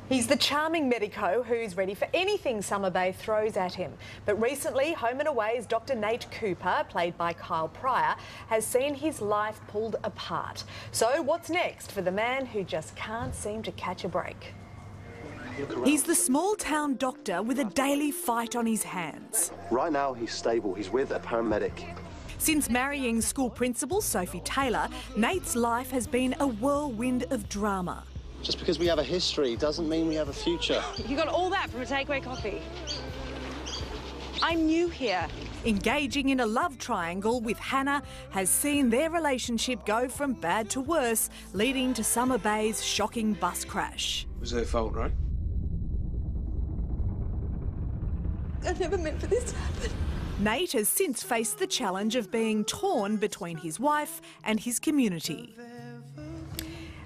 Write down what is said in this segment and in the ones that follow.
He's the charming medico who's ready for anything Summer Bay throws at him. But recently, Home and Away's Dr. Nate Cooper, played by Pryor, has seen his life pulled apart. So what's next for the man who just can't seem to catch a break? He's the small-town doctor with a daily fight on his hands. Right now, he's stable. He's with a paramedic. Since marrying school principal Sophie Taylor, Nate's life has been a whirlwind of drama. Just because we have a history doesn't mean we have a future. You got all that from a takeaway coffee? I'm new here. Engaging in a love triangle with Hannah has seen their relationship go from bad to worse, leading to Summer Bay's shocking bus crash. It was her fault, right? I never meant for this to happen. Nate has since faced the challenge of being torn between his wife and his community.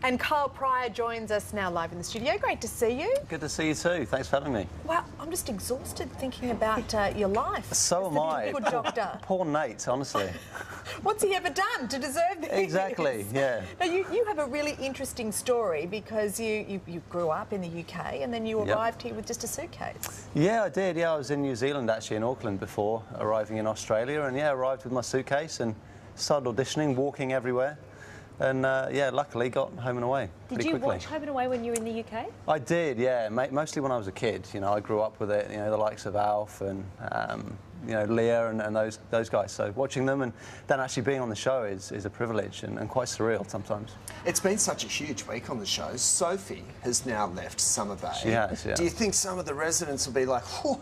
And Pryor joins us now live in the studio. Great to see you. Good to see you too. Thanks for having me. Well, I'm just exhausted thinking about your life. So am I. Good doctor. Poor Nate, honestly. What's he ever done to deserve this? Exactly, yeah. Now, you have a really interesting story because you grew up in the UK and then you arrived here with just a suitcase. Yeah, I did. Yeah, I was in New Zealand, actually, in Auckland before arriving in Australia. And, yeah, arrived with my suitcase and started auditioning, walking everywhere. And, yeah, luckily got Home and Away pretty quickly. Did you watch Home and Away when you were in the UK? I did, yeah, mostly when I was a kid. You know, I grew up with it, you know, the likes of Alf and, you know, Leah and those guys. So watching them and then actually being on the show is a privilege and quite surreal sometimes. It's been such a huge week on the show. Sophie has now left Summer Bay. She has, yeah. Do you think some of the residents will be like, oh,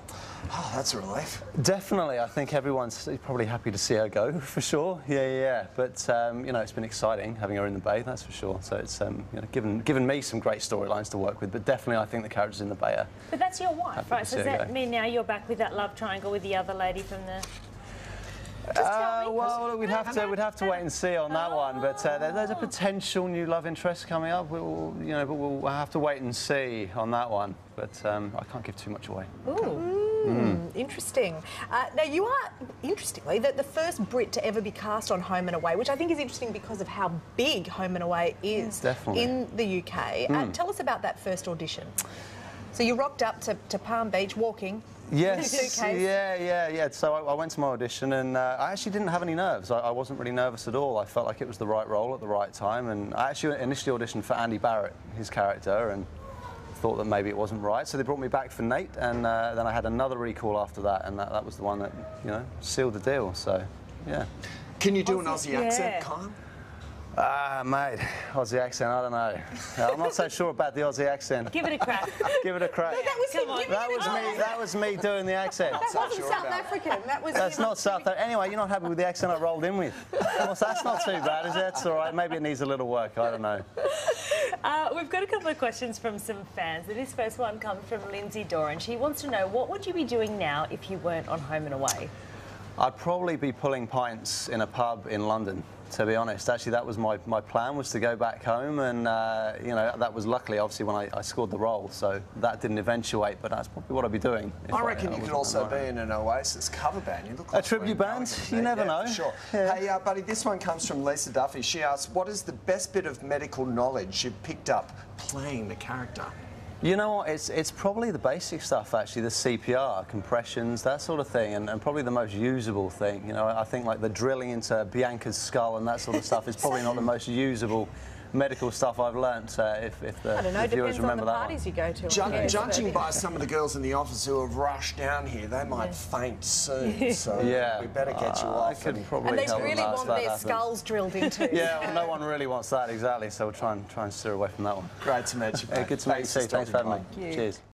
that's a relief? Definitely. I think everyone's probably happy to see her go, for sure. Yeah. But, you know, it's been exciting having her in the Bay, that's for sure. So it's, you know, given me some great storylines to work with, but definitely I think the characters in the Bay are... But that's your wife, right? So does that mean now you're back with that love triangle with the other lady from the... Well, we'd have to wait and see on that one. But there's a potential new love interest coming up. We'll have to wait and see on that one. But I can't give too much away. Ooh, interesting. Now, you are, interestingly, the first Brit to ever be cast on Home and Away, which I think is interesting because of how big Home and Away is in the UK. Tell us about that first audition. So you rocked up to Palm Beach walking. Yes, yeah. So I went to my audition and I actually didn't have any nerves. I wasn't really nervous at all. I felt like it was the right role at the right time. And I actually initially auditioned for Andy Barrett, his character, and thought that maybe it wasn't right. So they brought me back for Nate, and then I had another recall after that, and that was the one that, you know, sealed the deal. So, yeah. Can you do an Aussie accent, Kyle? Mate, Aussie accent, I don't know. I'm not so sure about the Aussie accent. Give it a crack. Give it a crack. No, that was me doing the accent. That wasn't South African. That's not South African. Anyway, you're not happy with the accent I rolled in with. Well, that's not too bad, is it? It's all right. Maybe it needs a little work. I don't know. We've got a couple of questions from some fans. This first one comes from Lindsay Doran. She wants to know, what would you be doing now if you weren't on Home and Away? I'd probably be pulling pints in a pub in London, to be honest. Actually, that was my plan, was to go back home, and you know, that was luckily obviously when I scored the role, so that didn't eventuate, but that's probably what I'd be doing. I reckon you could also be in an Oasis cover band. You look like a tribute band? You never know. Sure. Yeah. Hey, buddy, this one comes from Lisa Duffy. She asks, what is the best bit of medical knowledge you've picked up playing the character? You know what, it's probably the basic stuff, actually, the CPR, compressions, that sort of thing, and probably the most usable thing. You know, I think like the drilling into Bianca's skull and that sort of stuff is probably not the most usable medical stuff I've learnt, if the I don't know, viewers depends remember on the that parties one. you go to. Judging by some of the girls in the office who have rushed down here, they might faint soon, so we better get you off. And they really want their skulls drilled into. Yeah, well, no one really wants that, exactly, so we'll try and steer away from that one. Great to meet you, mate. Good to meet you, too. Thanks for having me. Cheers.